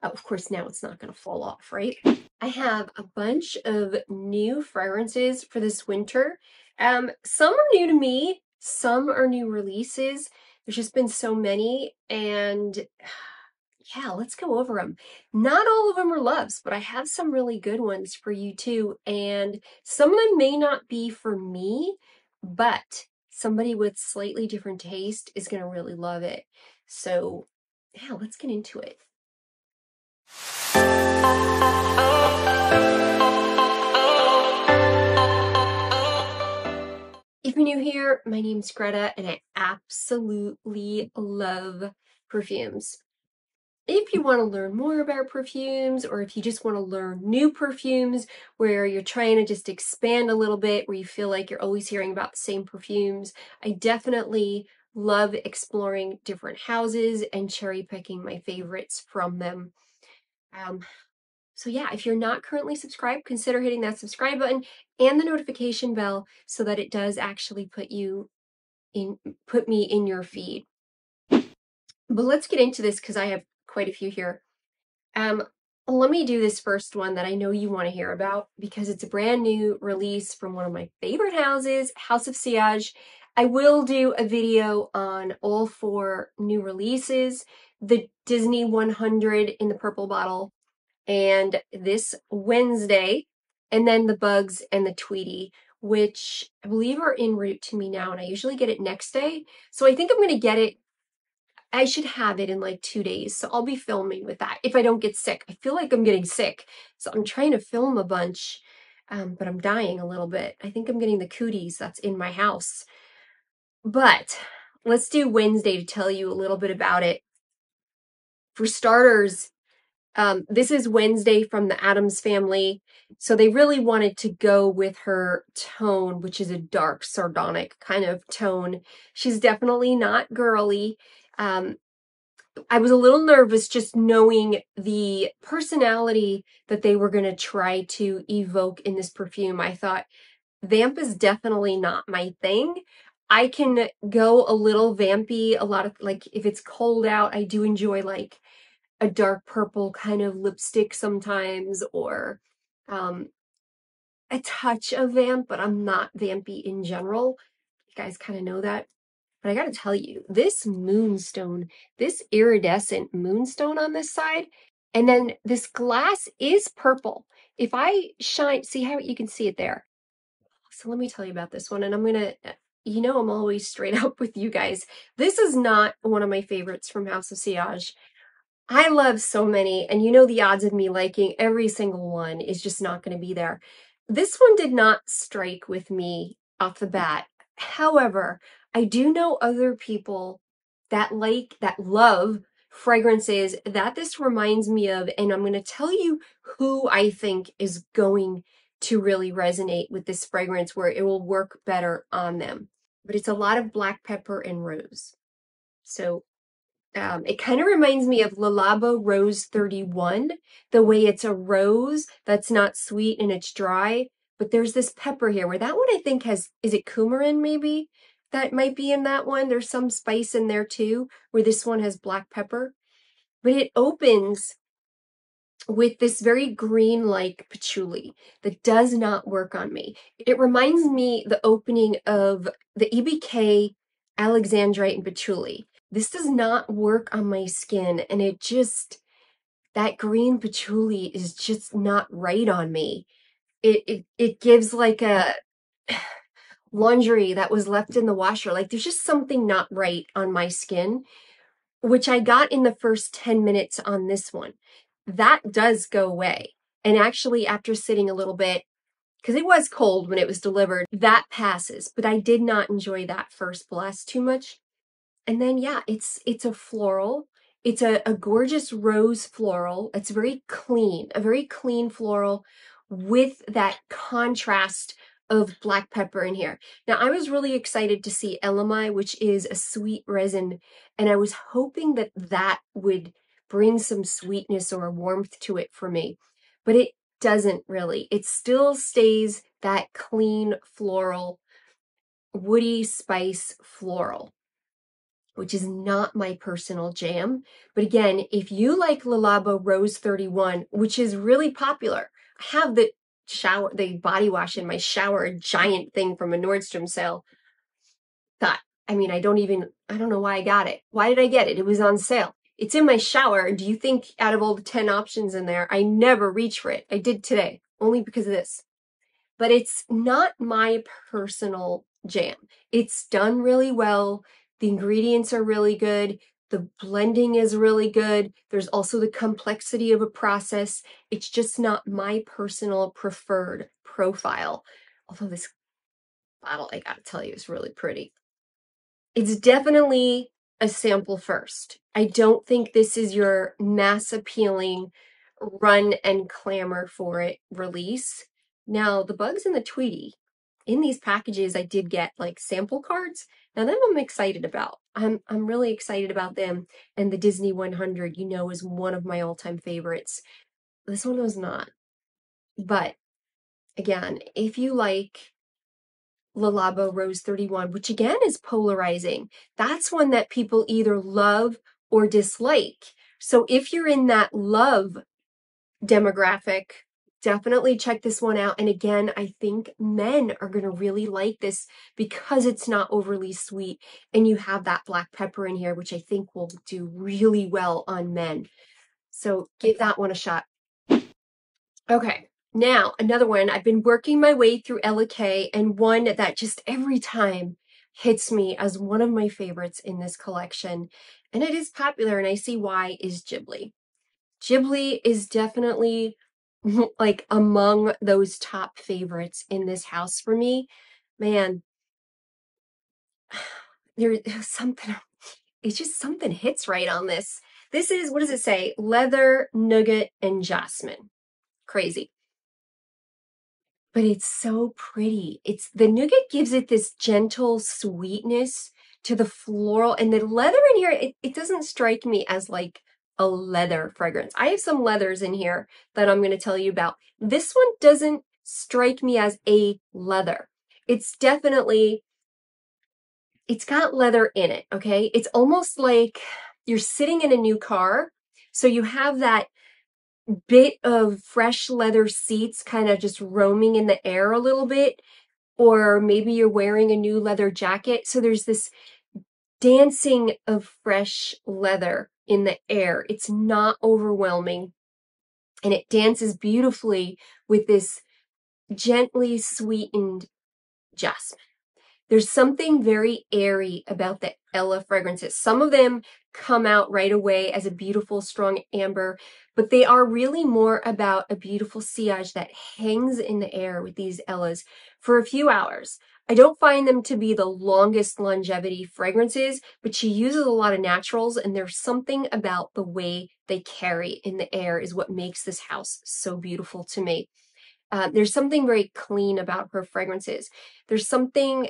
Oh, of course, now it's not going to fall off, right? I have a bunch of new fragrances for this winter. Some are new to me, some are new releases. There's just been so many, and yeah, let's go over them. Not all of them are loves, but I have some really good ones for you too. And some of them may not be for me, but somebody with slightly different taste is going to really love it. So, yeah, let's get into it. If you're new here, my name's Greta and I absolutely love perfumes. If you want to learn more about perfumes, or if you just want to learn new perfumes where you're trying to just expand a little bit, where you feel like you're always hearing about the same perfumes, I definitely love exploring different houses and cherry picking my favorites from them. Um, so yeah, if you're not currently subscribed, consider hitting that subscribe button and the notification bell so that it does actually put me in your feed. But let's get into this because I have quite a few here. Um, Let me do this first one that I know you want to hear about because it's a brand new release from one of my favorite houses, House of Sillage. I will do a video on all 4 new releases, the Disney 100 in the purple bottle, and this Wednesday, and then the Bugs and the Tweety, which I believe are en route to me now, and I usually get it next day. So I think I'm going to get it. I should have it in like 2 days, so I'll be filming with that if I don't get sick. I feel like I'm getting sick, so I'm trying to film a bunch, but I'm dying a little bit. I think I'm getting the cooties that's in my house. But let's do Wednesday to tell you a little bit about it. For starters, this is Wednesday from the Addams Family. So they really wanted to go with her tone, which is a dark, sardonic kind of tone. She's definitely not girly. I was a little nervous just knowing the personality that they were going to try to evoke in this perfume. I thought vamp is definitely not my thing. I can go a little vampy, a lot of like if it's cold out, I do enjoy like a dark purple kind of lipstick sometimes, or um, a touch of vamp, but I'm not vampy in general. You guys kind of know that. But I gotta tell you, this moonstone, this iridescent moonstone on this side, and then this glass is purple. If I shine, see how you can see it there. So let me tell you about this one, and I'm gonna, I'm always straight up with you guys. This is not one of my favorites from House of Sillage. I love so many, and the odds of me liking every single one is just not going to be there. This one did not strike with me off the bat. However, I do know other people that love fragrances that this reminds me of, and I'm going to tell you who I think is going to really resonate with this fragrance where it will work better on them. But it's a lot of black pepper and rose. So it kind of reminds me of Le Labo Rose 31, the way it's a rose that's not sweet and it's dry, but there's this pepper here where that one I think is it coumarin maybe? That might be in that one. There's some spice in there too, where this one has black pepper. But it opens with this very green-like patchouli that does not work on me. It reminds me the opening of the EBK Alexandrite and patchouli. This does not work on my skin, and that green patchouli is just not right on me. It gives like a laundry that was left in the washer. Like there's just something not right on my skin, which I got in the first 10 minutes on this one. That does go away. And actually, after sitting a little bit, because it was cold when it was delivered, that passes. But I did not enjoy that first blast too much. And then, yeah, it's a floral. It's a gorgeous rose floral. It's very clean, a very clean floral with that contrast of black pepper in here. Now, I was really excited to see Elamai, which is a sweet resin, and I was hoping that that would bring some sweetness or warmth to it for me, but it doesn't really. It still stays that clean floral, woody spice floral. which is not my personal jam. But again, if you like Le Labo Rose 31, which is really popular, I have the body wash in my shower, a giant thing from a Nordstrom sale. I don't know why I got it. Why did I get it? It was on sale. It's in my shower. Do you think out of all the 10 options in there, I never reach for it? I did today, only because of this. But it's not my personal jam. It's done really well. The ingredients are really good. The blending is really good. There's also the complexity of a process. It's just not my personal preferred profile. Although this bottle, I gotta tell you, is really pretty. It's definitely a sample first. I don't think this is your mass appealing run and clamor for it release. Now, the Bugs and the Tweety, in these packages, I did get like sample cards. Now, them I'm excited about. I'm really excited about them. And the Disney 100, is one of my all-time favorites. This one was not. But again, if you like Le Labo Rose 31, which again is polarizing, that's one that people either love or dislike. So if you're in that love demographic, definitely check this one out. And again, I think men are going to really like this because it's not overly sweet and you have that black pepper in here, which I think will do really well on men. So give that one a shot. Okay, now another one. I've been working my way through Ella Kay, and one that just every time hits me as one of my favorites in this collection, and it is popular, and I see why, is Ghibli. Ghibli is definitely like among those top favorites in this house for me. Man, there's something, it's just something hits right on this. This is, what does it say? Leather, nougat, and jasmine. Crazy. But it's so pretty. The nougat gives it this gentle sweetness to the floral, and the leather in here, it doesn't strike me as like a leather fragrance. I have some leathers in here that I'm going to tell you about. This one doesn't strike me as a leather. It's definitely, it's got leather in it, okay? It's almost like you're sitting in a new car, so you have that bit of fresh leather seats kind of just roaming in the air a little bit, or maybe you're wearing a new leather jacket. So there's this dancing of fresh leather in the air. It's not overwhelming, and it dances beautifully with this gently sweetened jasmine. There's something very airy about the Ella fragrances. Some of them come out right away as a beautiful, strong amber, but they are really more about a beautiful sillage that hangs in the air with these Ellas for a few hours. I don't find them to be the longest longevity fragrances, but she uses a lot of naturals, and there's something about the way they carry in the air is what makes this house so beautiful to me. There's something very clean about her fragrances. There's something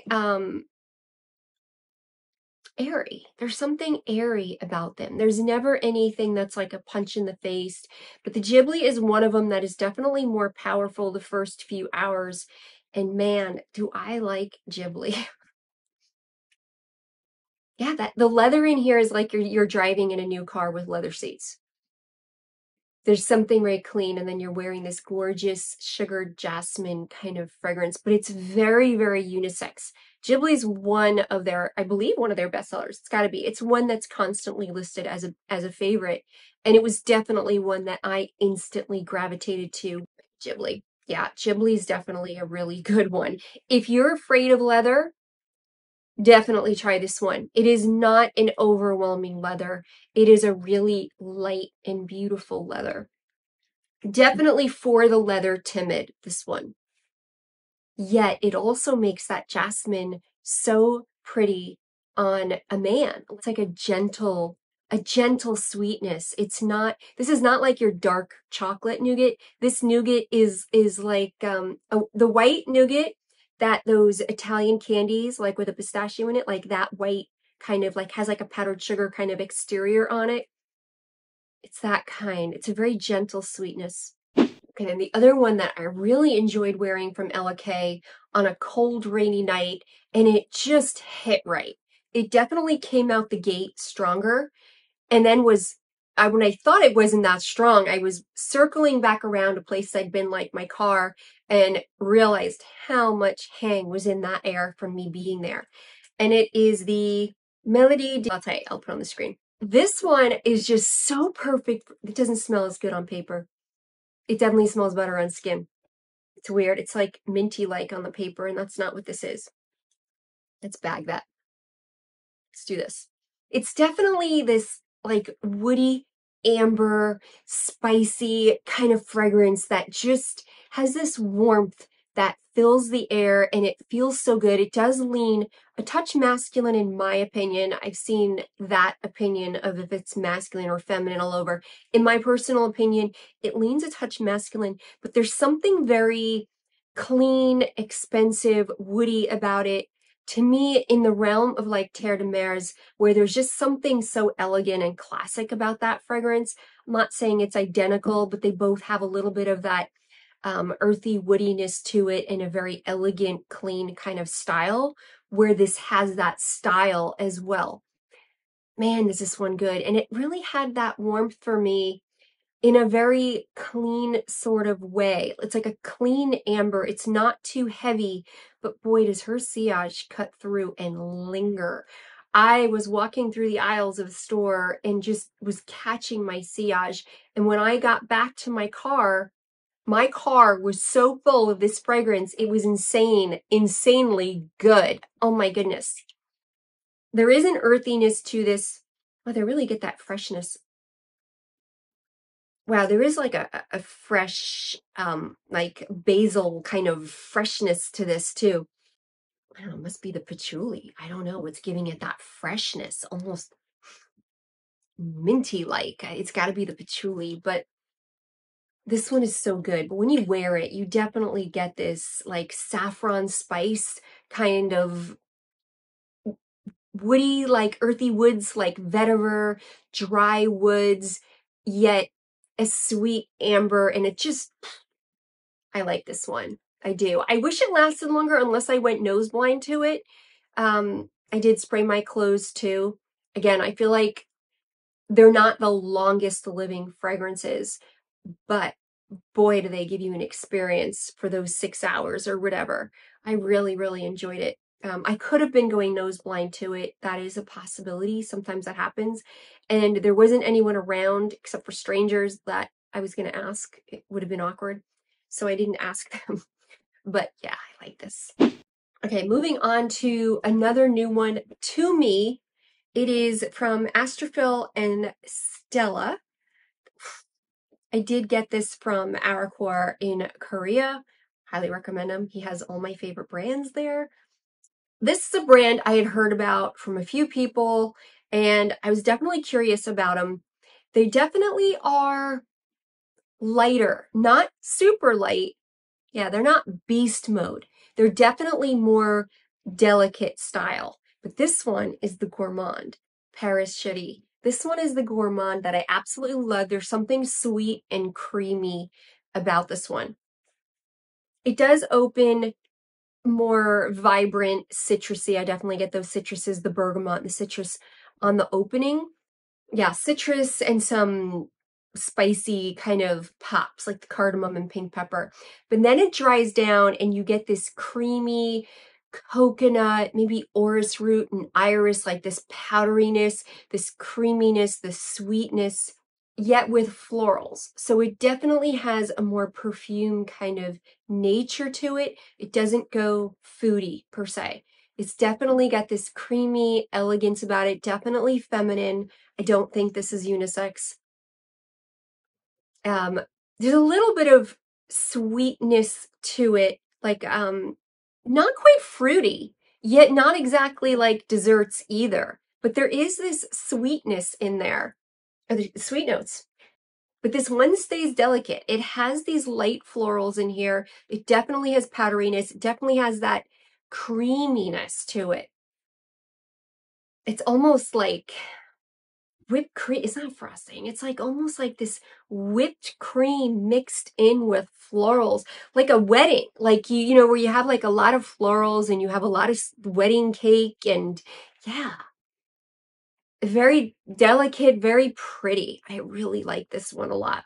airy. There's something airy about them. There's never anything that's like a punch in the face, but the Ghibli is one of them that is definitely more powerful the first few hours. And man, do I like Ghibli. Yeah, the leather in here is like you're driving in a new car with leather seats. There's something very clean, and then you're wearing this gorgeous sugared jasmine kind of fragrance, but it's very, very unisex. Ghibli's one of their, I believe, one of their bestsellers. It's got to be. It's one that's constantly listed as a favorite, and it was definitely one that I instantly gravitated to. Ghibli. Yeah, Ghibli's definitely a really good one. If you're afraid of leather, definitely try this one. It is not an overwhelming leather. It is a really light and beautiful leather. Definitely for the leather timid, this one. Yet it also makes that jasmine so pretty on a man. It's like a gentle sweetness. This is not like your dark chocolate nougat. This nougat is like the white nougat that those Italian candies, like with a pistachio in it, like that white kind of like has like a powdered sugar kind of exterior on it. It's that kind. It's a very gentle sweetness. Okay, and the other one that I really enjoyed wearing from Ella Kay on a cold, rainy night, and it just hit right, it definitely came out the gate stronger, and then when I thought it wasn't that strong, I was circling back around a place I'd been, like my car, and realized how much hang was in that air from me being there. And it is the Melody Latte. I'll put on the screen. This one is just so perfect. It doesn't smell as good on paper. It definitely smells better on skin. It's weird. It's like minty-like on the paper, and that's not what this is. Let's bag that. Let's do this. It's definitely this like woody, amber, spicy kind of fragrance that just has this warmth that fills the air, and it feels so good. It does lean a touch masculine in my opinion. I've seen that opinion of if it's masculine or feminine all over. In my personal opinion, it leans a touch masculine, but there's something very clean, expensive, woody about it. To me, in the realm of like Terre de Mers, where there's just something so elegant and classic about that fragrance. I'm not saying it's identical, but they both have a little bit of that earthy woodiness to it in a very elegant, clean kind of style, where this has that style as well. Man, is this one good. And it really had that warmth for me in a very clean sort of way. It's like a clean amber. It's not too heavy, but boy, does her sillage cut through and linger. I was walking through the aisles of the store and just was catching my sillage. And when I got back to my car was so full of this fragrance. It was insane, insanely good. Oh my goodness. There is an earthiness to this. Oh, they really get that freshness. Wow, there is like a fresh, like basil kind of freshness to this too. I don't know, it must be the patchouli. I don't know what's giving it that freshness, almost minty-like. It's got to be the patchouli, but this one is so good. But when you wear it, you definitely get this like saffron spice kind of woody, like earthy woods, like vetiver, dry woods, yet a sweet amber, and it just, I like this one. I do. I wish it lasted longer unless I went nose blind to it. I did spray my clothes too. Again, I feel like they're not the longest living fragrances, but boy, do they give you an experience for those 6 hours or whatever. I really, really enjoyed it. I could have been going nose blind to it. That is a possibility. Sometimes that happens. And there wasn't anyone around except for strangers that I was going to ask. It would have been awkward. So I didn't ask them. But yeah, I like this. Okay, moving on to another new one to me. It is from Astrophil and Stella. I did get this from Araquar in Korea. Highly recommend him. He has all my favorite brands there. This is a brand I had heard about from a few people, and I was definitely curious about them. They definitely are lighter, not super light. Yeah, they're not beast mode. They're definitely more delicate style. But this one is the Gourmand, Paris Cherie. This one is the Gourmand that I absolutely love. There's something sweet and creamy about this one. It does open more vibrant, citrusy. I definitely get those citruses, the bergamot and the citrus on the opening. Yeah, citrus and some spicy kind of pops, like the cardamom and pink pepper. But then it dries down and you get this creamy coconut, maybe orris root and iris, like this powderiness, this creaminess, this sweetness, yet with florals. So it definitely has a more perfume kind of nature to it. It doesn't go foodie per se. It's definitely got this creamy elegance about it, definitely feminine. I don't think this is unisex. There's a little bit of sweetness to it, like not quite fruity, yet not exactly like desserts either. But there is this sweetness in there, or the sweet notes. But this one stays delicate. It has these light florals in here. It definitely has powderiness. It definitely has that creaminess to it. It's almost like whipped cream. It's not frosting. It's like almost like this whipped cream mixed in with florals, like a wedding. Like you know, where you have like a lot of florals and you have a lot of wedding cake and yeah, very delicate, very pretty. I really like this one a lot.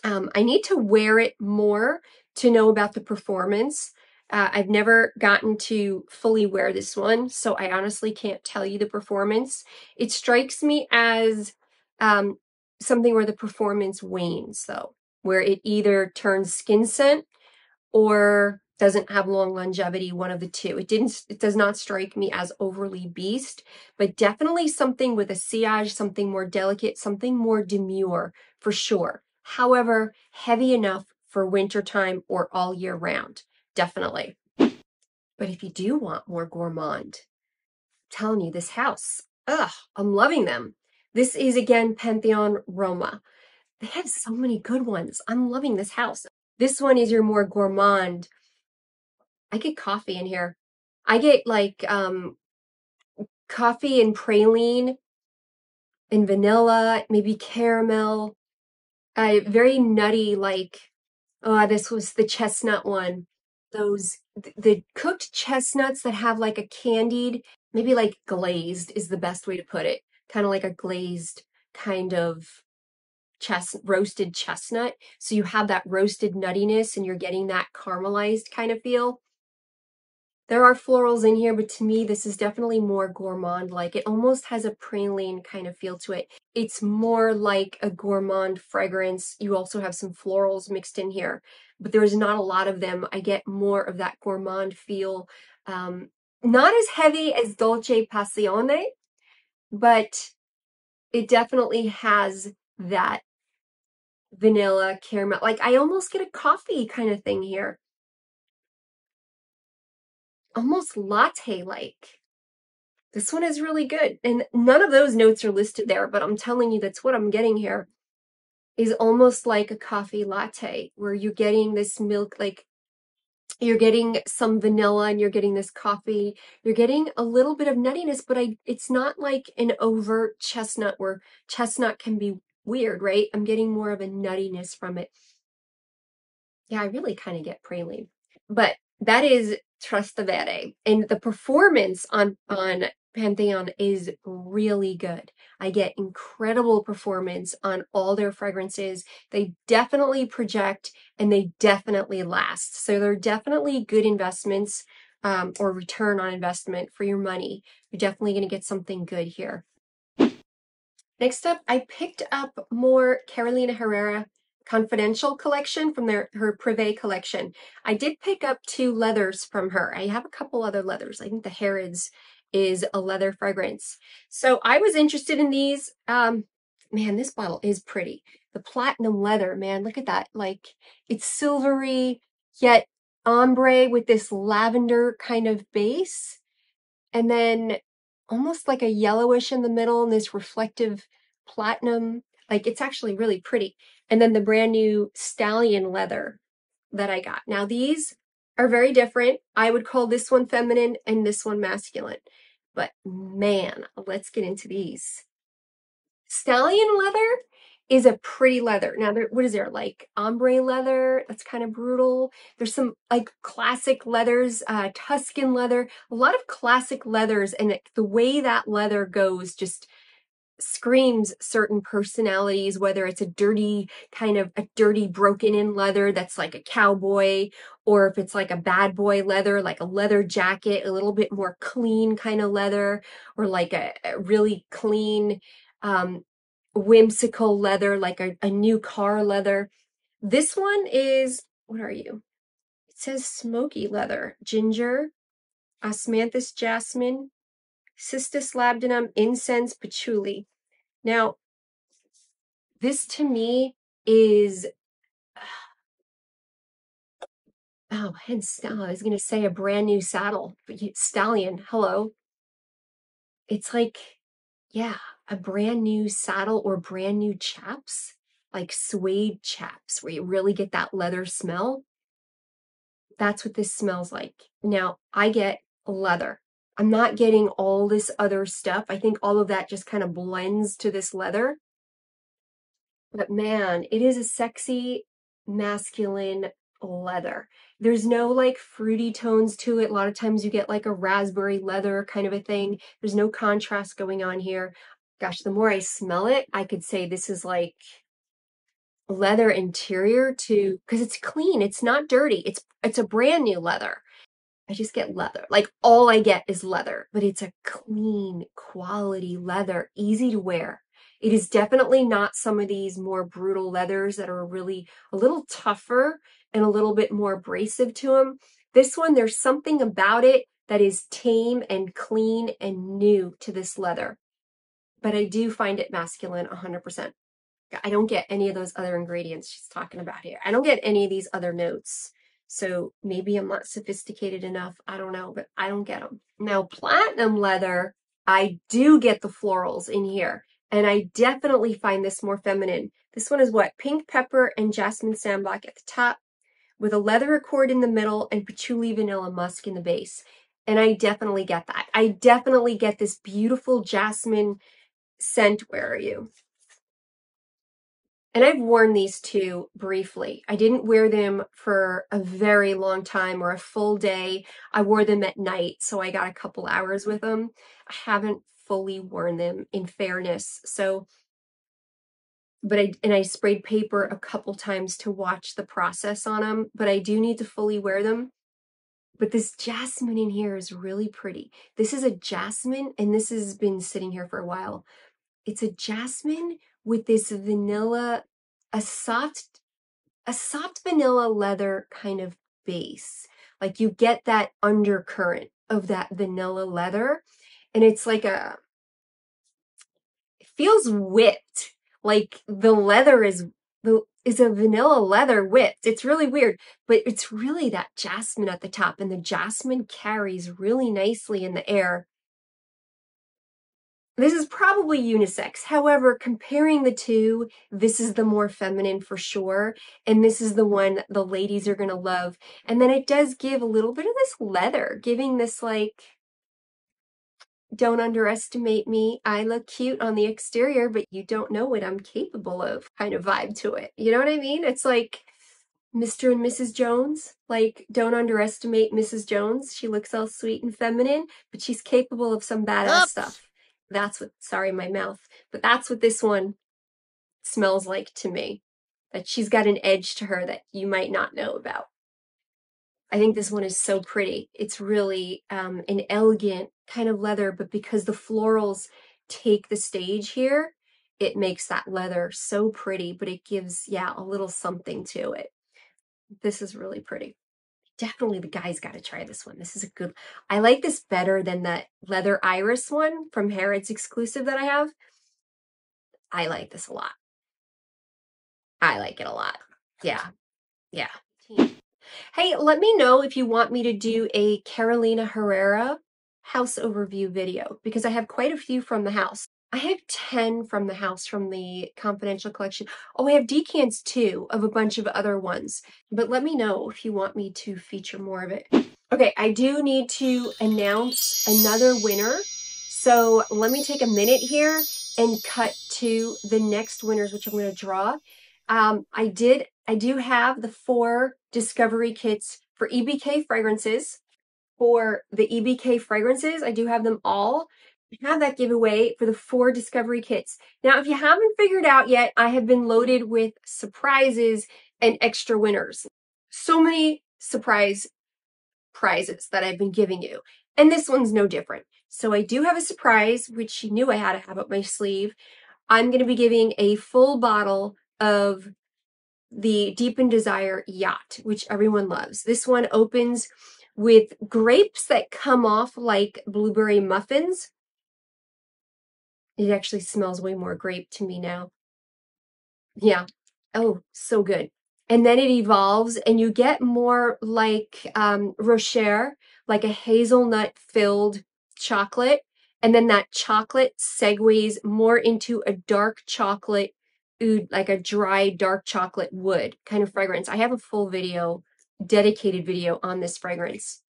I need to wear it more to know about the performance. I've never gotten to fully wear this one, so I honestly can't tell you the performance. It strikes me as something where the performance wanes, though, where it either turns skin scent or doesn't have long longevity, one of the two. It does not strike me as overly beast, but definitely something with a sillage, something more delicate, something more demure for sure. However, heavy enough for wintertime or all year round, definitely. But if you do want more gourmand, I'm telling you, this house, I'm loving them. This is again Pantheon Roma. They have so many good ones. I'm loving this house. This one is your more gourmand. I get coffee in here. I get like coffee and praline and vanilla, maybe caramel. Very nutty, like, oh, this was the chestnut one. Those, the cooked chestnuts that have like a candied, maybe like glazed is the best way to put it. Kind of like a glazed kind of roasted chestnut. So you have that roasted nuttiness and you're getting that caramelized kind of feel. There are florals in here, but to me, this is definitely more gourmand-like. It almost has a praline kind of feel to it. It's more like a gourmand fragrance. You also have some florals mixed in here, but there's not a lot of them. I get more of that gourmand feel. Not as heavy as Dolce Passione, but it definitely has that vanilla caramel. Like I almost get a coffee kind of thing here. Almost latte-like. This one is really good. And none of those notes are listed there, but I'm telling you, that's what I'm getting here. Is almost like a coffee latte, where you're getting this milk, like you're getting some vanilla and you're getting this coffee. You're getting a little bit of nuttiness, but it's not like an overt chestnut where chestnut can be weird, right? I'm getting more of a nuttiness from it. Yeah, I really kind of get praline. But that is Trastevere. And the performance on Pantheon is really good. I get incredible performance on all their fragrances. They definitely project and they definitely last. So they're definitely good investments or return on investment for your money. You're definitely going to get something good here. Next up, I picked up more Carolina Herrera Confidential collection from her Privé collection. I did pick up 2 leathers from her. I have a couple other leathers. I think the Harrods is a leather fragrance. So I was interested in these. Man, this bottle is pretty. The platinum leather, man, look at that. Like, it's silvery, yet ombre with this lavender kind of base. And then almost like a yellowish in the middle and this reflective platinum. Like it's actually really pretty. And then the brand new stallion leather that I got. Now these are very different. I would call this one feminine and this one masculine. But man, let's get into these. Stallion leather is a pretty leather. Now, what is there? Like ombre leather, that's kind of brutal. There's some like classic leathers, Tuscan leather, a lot of classic leathers, and the way that leather goes just screams certain personalities, whether it's a dirty broken in leather that's like a cowboy, or if it's like a bad boy leather, like a leather jacket, a little bit more clean kind of leather, or like a really clean, whimsical leather, like a new car leather. This one is, what are you? It says smoky leather, ginger, osmanthus jasmine, cistus labdanum, incense, patchouli. Now, this to me is, oh, hence, I was going to say a brand new saddle, but stallion, hello. It's like, yeah, a brand new saddle or brand new chaps, like suede chaps, where you really get that leather smell. That's what this smells like. Now, I get leather. I'm not getting all this other stuff. I think all of that just kind of blends to this leather. But man, it is a sexy, masculine leather. There's no like fruity tones to it. A lot of times you get like a raspberry leather kind of a thing. There's no contrast going on here. Gosh, the more I smell it, I could say this is like leather interior to, because it's clean. It's not dirty. It's a brand new leather. I just get leather. Like all I get is leather, but it's a clean quality leather, easy to wear. It is definitely not some of these more brutal leathers that are really a little tougher and a little bit more abrasive to them. This one, there's something about it that is tame and clean and new to this leather. But I do find it masculine 100%. I don't get any of those other ingredients she's talking about here. I don't get any of these other notes. So maybe I'm not sophisticated enough. I don't know, but I don't get them. Now, platinum leather, I do get the florals in here. And I definitely find this more feminine. This one is what? Pink pepper and jasmine sambac at the top, with a leather accord in the middle and patchouli vanilla musk in the base. And I definitely get that. I definitely get this beautiful jasmine scent. Where are you? And I've worn these two briefly. I didn't wear them for a very long time or a full day. I wore them at night, so I got a couple hours with them. I haven't fully worn them, in fairness. So, but I sprayed paper a couple times to watch the process on them, but I do need to fully wear them. But this jasmine in here is really pretty. This is a jasmine, and this has been sitting here for a while. It's a jasmine with this vanilla, a soft vanilla leather kind of base. Like you get that undercurrent of that vanilla leather, and it's like it feels whipped. Like the leather is a vanilla leather whipped. It's really weird, but it's really that jasmine at the top, and the jasmine carries really nicely in the air. This is probably unisex. However, comparing the two, this is the more feminine for sure. And this is the one the ladies are going to love. And then it does give a little bit of this leather, giving this like, don't underestimate me. I look cute on the exterior, but you don't know what I'm capable of kind of vibe to it. You know what I mean? It's like Mr. and Mrs. Jones. Like, don't underestimate Mrs. Jones. She looks all sweet and feminine, but she's capable of some badass stuff. That's what, sorry, my mouth, but that's what this one smells like to me. That she's got an edge to her that you might not know about. I think this one is so pretty. It's really an elegant kind of leather, but because the florals take the stage here, it makes that leather so pretty, but it gives, yeah, a little something to it. This is really pretty. Definitely the guys got to try this one. This is a good, I like this better than that leather iris one from Harrods exclusive that I have. I like this a lot. I like it a lot. Yeah. Yeah. Hey, let me know if you want me to do a Carolina Herrera house overview video, because I have quite a few from the house. I have 10 from the house from the confidential collection. Oh, I have decants too of a bunch of other ones, but let me know if you want me to feature more of it. Okay, I do need to announce another winner. So let me take a minute here and cut to the next winners, which I'm going to draw. I do have the 4 discovery kits for EBK fragrances. For the EBK fragrances, I do have them all. I have that giveaway for the 4 discovery kits. Now, if you haven't figured out yet, I have been loaded with surprises and extra winners. So many surprise prizes that I've been giving you. And this one's no different. So I do have a surprise, which you knew I had to have up my sleeve. I'm going to be giving a full bottle of the Deep in Desire Yacht, which everyone loves. This one opens with grapes that come off like blueberry muffins. It actually smells way more grape to me now. Yeah. Oh, so good. And then it evolves and you get more like Rocher, like a hazelnut filled chocolate. And then that chocolate segues more into a dark chocolate oud, like a dry dark chocolate wood kind of fragrance. I have a full video, dedicated video on this fragrance.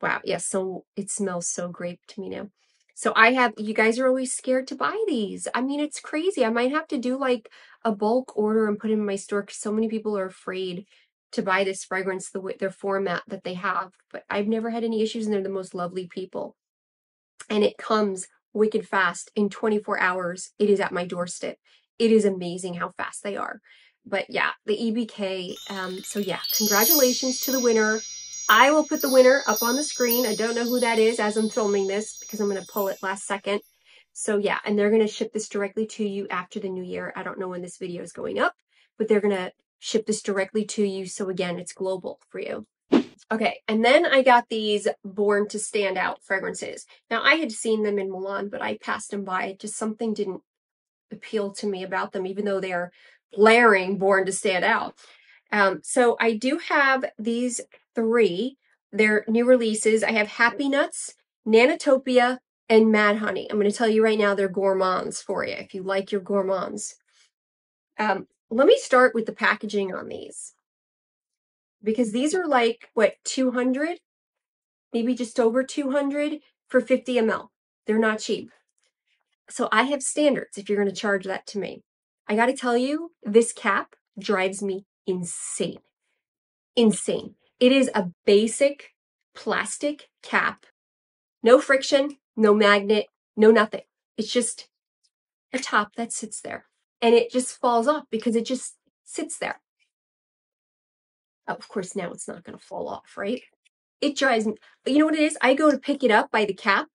Wow. Yes. So it smells so great to me now. So you guys are always scared to buy these. I mean, it's crazy. I might have to do like a bulk order and put it in my store because so many people are afraid to buy this fragrance the way their format that they have. But I've never had any issues and they're the most lovely people. And it comes wicked fast. In 24 hours, it is at my doorstep. It is amazing how fast they are. But yeah, the EBK. So yeah, congratulations to the winner. I will put the winner up on the screen. I don't know who that is as I'm filming this because I'm going to pull it last second. So yeah, and they're going to ship this directly to you after the new year. I don't know when this video is going up, but they're going to ship this directly to you. So again, it's global for you. Okay, and then I got these Born to Stand Out fragrances. Now, I had seen them in Milan, but I passed them by. Just something didn't appeal to me about them, even though they're blaring Born to Stand Out. So I do have these three. They're new releases. I have Happy Nuts, Nanotopia, and Mad Honey. I'm going to tell you right now, they're gourmands for you, if you like your gourmands. Let me start with the packaging on these. Because these are like, what, 200? Maybe just over 200 for 50 ml. They're not cheap. So I have standards if you're going to charge that to me. I got to tell you, this cap drives me insane. Insane. It is a basic plastic cap. No friction, no magnet, no nothing. It's just a top that sits there. And it just falls off because it just sits there. Oh, of course, now it's not going to fall off, right? It drives me. You know what it is? I go to pick it up by the cap,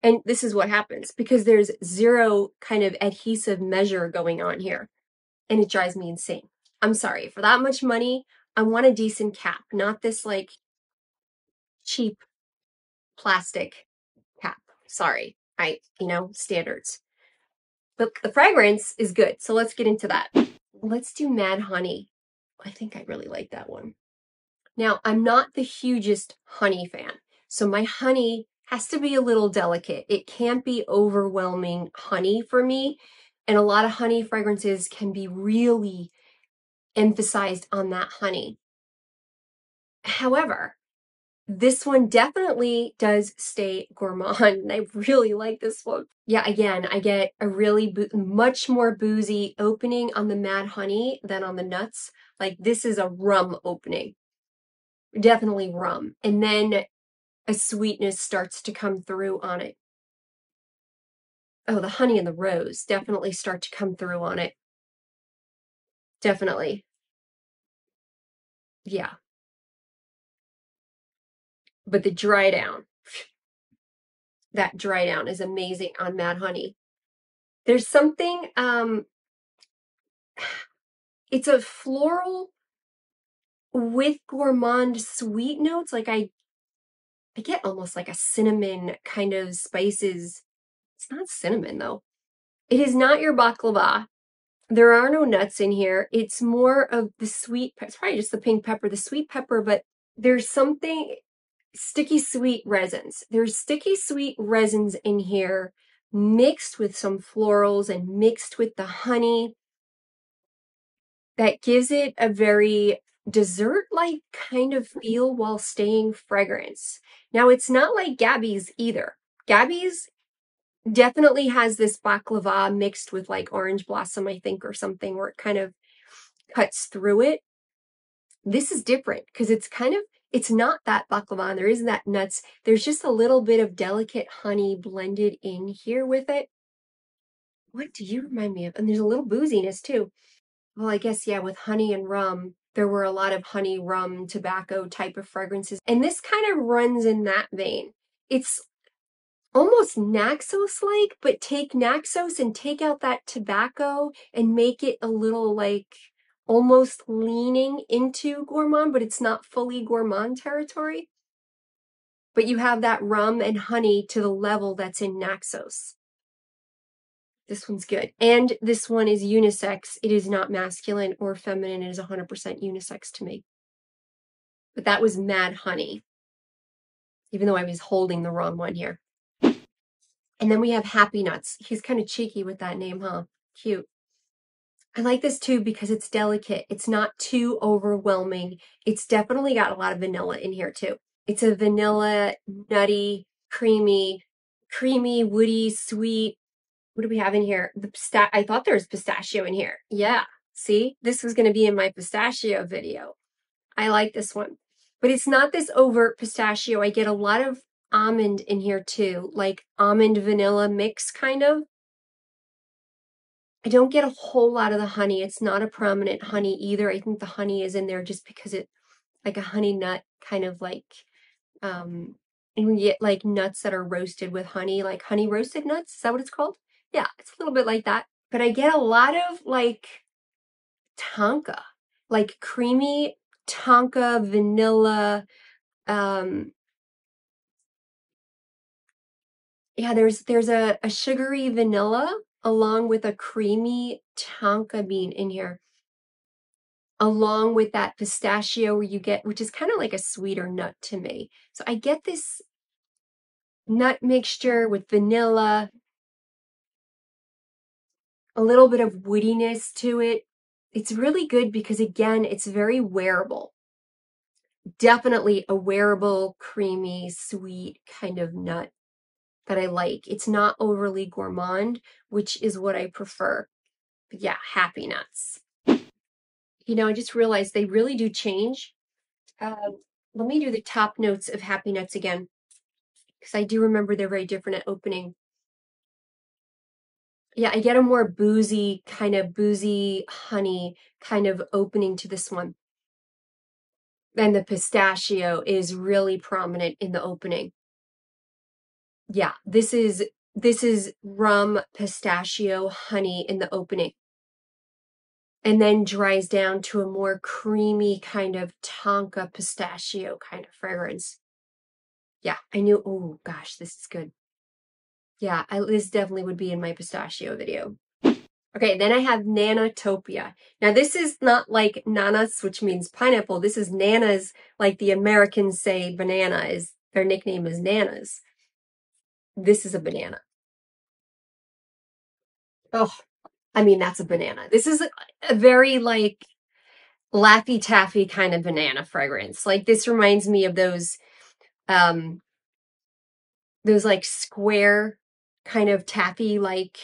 and this is what happens because there's zero kind of adhesive measure going on here, and it drives me insane. I'm sorry, for that much money, I want a decent cap, not this like cheap plastic cap. Sorry, standards. But the fragrance is good, so let's get into that. Let's do Mad Honey. I think I really like that one. Now, I'm not the hugest honey fan, so my honey has to be a little delicate. It can't be overwhelming honey for me, and a lot of honey fragrances can be really emphasized on that honey. However, this one definitely does stay gourmand, and I really like this one. Yeah, again, I get a really much more boozy opening on the Mad Honey than on the nuts. Like, this is a rum opening. Definitely rum. And then a sweetness starts to come through on it. Oh, the honey and the rose definitely start to come through on it. Definitely. Yeah. But the dry down, that dry down is amazing on Mad Honey. There's something, it's a floral with gourmand sweet notes. Like I get almost like a cinnamon kind of spices. It's not cinnamon though. It is not your baklava. There are no nuts in here. It's more of the sweet, it's probably just the pink pepper, the sweet pepper, but there's something sticky sweet resins. There's sticky sweet resins in here mixed with some florals and mixed with the honey that gives it a very dessert-like kind of feel while staying fragrance. Now, it's not like Gabby's either. Gabby's definitely has this baklava mixed with like orange blossom, I think, or something, where it kind of cuts through it. This is different because it's not that baklava and there isn't that nuts. There's just a little bit of delicate honey blended in here with it. What do you remind me of? And there's a little booziness too. Well, I guess, yeah, with honey and rum, there were a lot of honey, rum, tobacco type of fragrances. And this kind of runs in that vein. It's almost Naxos-like, but take Naxos and take out that tobacco and make it a little like almost leaning into gourmand, but it's not fully gourmand territory. But you have that rum and honey to the level that's in Naxos. This one's good. And this one is unisex. It is not masculine or feminine. It is 100% unisex to me. But that was Mad Honey, even though I was holding the wrong one here. And then we have Happy Nuts. He's kind of cheeky with that name, huh? Cute. I like this too because it's delicate. It's not too overwhelming. It's definitely got a lot of vanilla in here too. It's a vanilla, nutty, creamy, woody, sweet. What do we have in here? I thought there was pistachio in here. Yeah. See, this was going to be in my pistachio video. I like this one, but it's not this overt pistachio. I get a lot of almond in here too, like almond vanilla mix kind of. I don't get a whole lot of the honey. It's not a prominent honey either. I think the honey is in there just because it like a honey nut kind of like and we get like nuts that are roasted with honey, like honey roasted nuts. Is that what it's called? Yeah, it's a little bit like that. But I get a lot of like tonka, like creamy tonka vanilla. Yeah, there's a sugary vanilla along with a creamy tonka bean in here, along with that pistachio where you get, which is kind of like a sweeter nut to me. So I get this nut mixture with vanilla, a little bit of woodiness to it. It's really good because, again, it's very wearable. Definitely a wearable, creamy, sweet kind of nut that I like. It's not overly gourmand, which is what I prefer. But yeah, Happy Nuts. You know, I just realized they really do change. Let me do the top notes of Happy Nuts again, because I do remember they're very different at opening. Yeah, I get a more boozy, honey kind of opening to this one. And the pistachio is really prominent in the opening. Yeah, this is rum, pistachio, honey in the opening. And then dries down to a more creamy kind of tonka pistachio kind of fragrance. Yeah, I knew, oh gosh, this is good. Yeah, this definitely would be in my pistachio video. Okay, then I have Nanotopia. Now this is not like nanas, which means pineapple. This is nanas, like the Americans say banana is, their nickname is nanas. This is a banana. Oh, I mean, that's a banana. This is a very like Laffy Taffy kind of banana fragrance. Like this reminds me of those like square kind of taffy, like,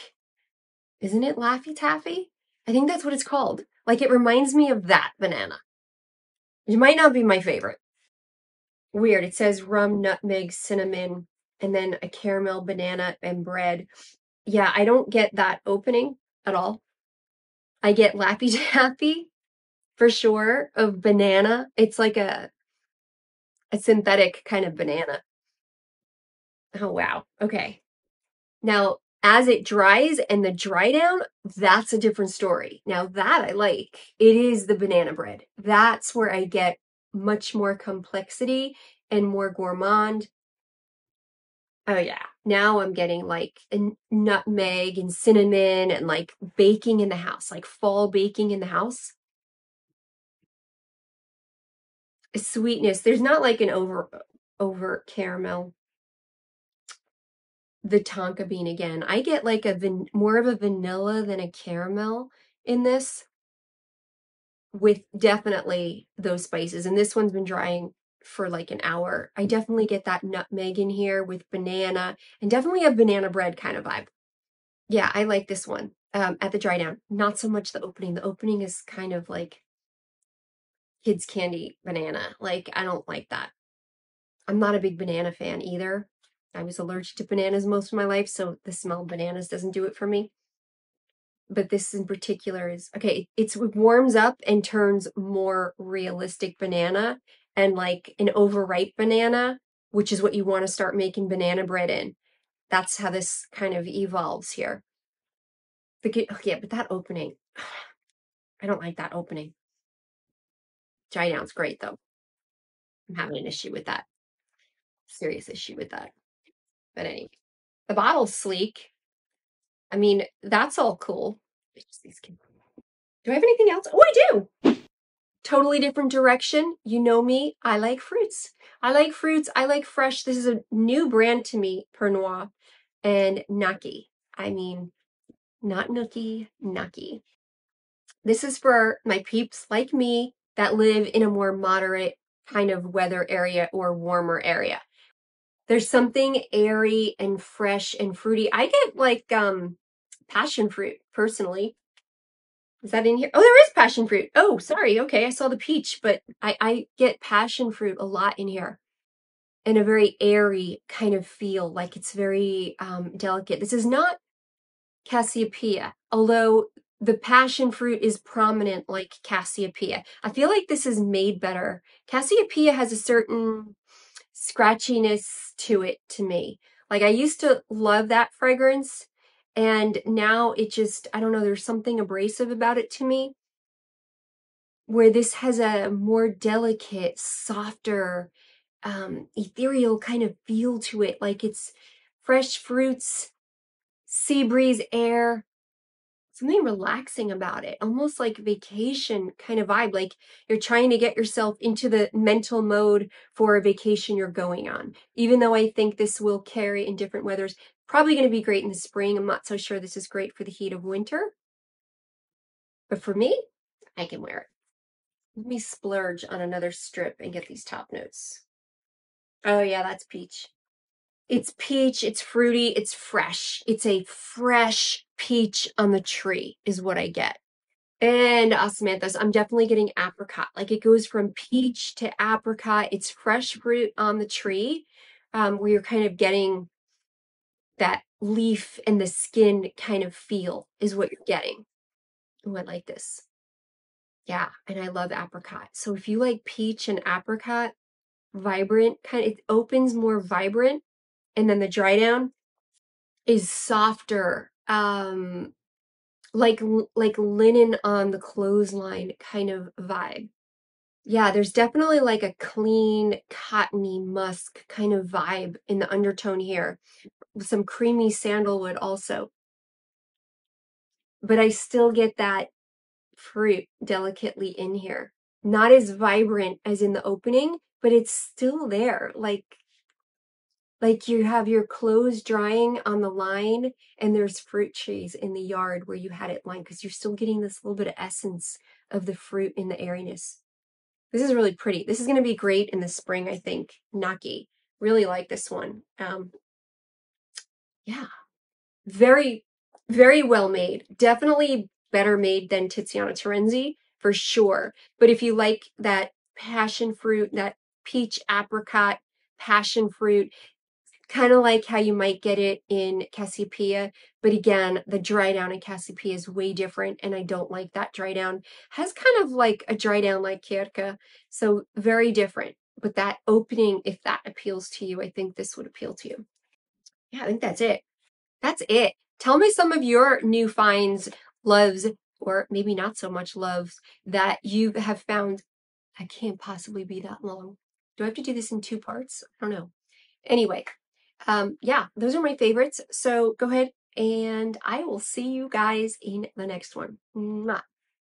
isn't it Laffy Taffy? I think that's what it's called. Like it reminds me of that banana. It might not be my favorite. Weird. It says rum, nutmeg, cinnamon, and then a caramel, banana, and bread. Yeah, I don't get that opening at all. I get Laffy Taffy for sure of banana. It's like a synthetic kind of banana. Oh, wow. Okay. Now, as it dries and the dry down, that's a different story. Now, that I like. It is the banana bread. That's where I get much more complexity and more gourmand. Oh, yeah. Now I'm getting like a nutmeg and cinnamon and like baking in the house, like fall baking in the house. Sweetness. There's not like an over caramel. The tonka bean again. I get like more of a vanilla than a caramel in this, with definitely those spices. And this one's been drying for like an hour. I definitely get that nutmeg in here with banana, and definitely a banana bread kind of vibe. Yeah, I like this one at the dry down. Not so much the opening. The opening is kind of like kids candy banana. Like I don't like that. I'm not a big banana fan either. I was allergic to bananas most of my life, so the smell of bananas doesn't do it for me. But this in particular is, okay, it warms up and turns more realistic banana and like an overripe banana, which is what you want to start making banana bread in. That's how this kind of evolves here. Yeah, but that opening, I don't like that opening. Dry down's great though. I'm having an issue with that. Serious issue with that. But anyway, the bottle's sleek. I mean, that's all cool. Do I have anything else? Oh, I do. Totally different direction. You know me. I like fruits. I like fruits. I like fresh. This is a new brand to me, Pernod and Nucky. I mean, not Nookie, Nucky. This is for my peeps like me that live in a more moderate kind of weather area or warmer area. There's something airy and fresh and fruity. I get like passion fruit personally. Is that in here? Oh, there is passion fruit. Oh, sorry. Okay, I saw the peach, but I get passion fruit a lot in here. And a very airy kind of feel, like it's very delicate. This is not Cassiopeia, although the passion fruit is prominent like Cassiopeia. I feel like this is made better. Cassiopeia has a certain scratchiness to it to me. Like I used to love that fragrance, and now it just, I don't know, there's something abrasive about it to me, where this has a more delicate, softer, ethereal kind of feel to it. Like it's fresh fruits, sea breeze, air, something relaxing about it, almost like vacation kind of vibe. Like you're trying to get yourself into the mental mode for a vacation you're going on. Even though I think this will carry in different weathers, probably going to be great in the spring. I'm not so sure this is great for the heat of winter, but for me, I can wear it. Let me splurge on another strip and get these top notes. Oh yeah, that's peach. It's peach, it's fruity, it's fresh. It's a fresh peach on the tree is what I get. And osmanthus, I'm definitely getting apricot. Like it goes from peach to apricot. It's fresh fruit on the tree, where you're kind of getting that leaf and the skin kind of feel is what you're getting. Oh, I like this. Yeah, and I love apricot. So if you like peach and apricot, vibrant, kind of, it opens more vibrant, and then the dry down is softer, like linen on the clothesline kind of vibe. Yeah, there's definitely like a clean, cottony musk kind of vibe in the undertone here, with some creamy sandalwood also. But I still get that fruit delicately in here. Not as vibrant as in the opening, but it's still there. Like you have your clothes drying on the line and there's fruit trees in the yard where you had it lined, because you're still getting this little bit of essence of the fruit in the airiness. This is really pretty. This is going to be great in the spring, I think. Naki. Really like this one. Yeah. Very, very well made. Definitely better made than Tiziana Terenzi, for sure. But if you like that passion fruit, that peach apricot passion fruit, kind of like how you might get it in Cassiopeia, but again, the dry down in Cassiopeia is way different, and I don't like that dry down. Has kind of like a dry down like Kirka, so very different. But that opening, if that appeals to you, I think this would appeal to you. Yeah, I think that's it. That's it. Tell me some of your new finds, loves, or maybe not so much loves that you have found. I can't possibly be that long. Do I have to do this in 2 parts? I don't know. Anyway, yeah, those are my favorites. So go ahead and I will see you guys in the next one. Mwah.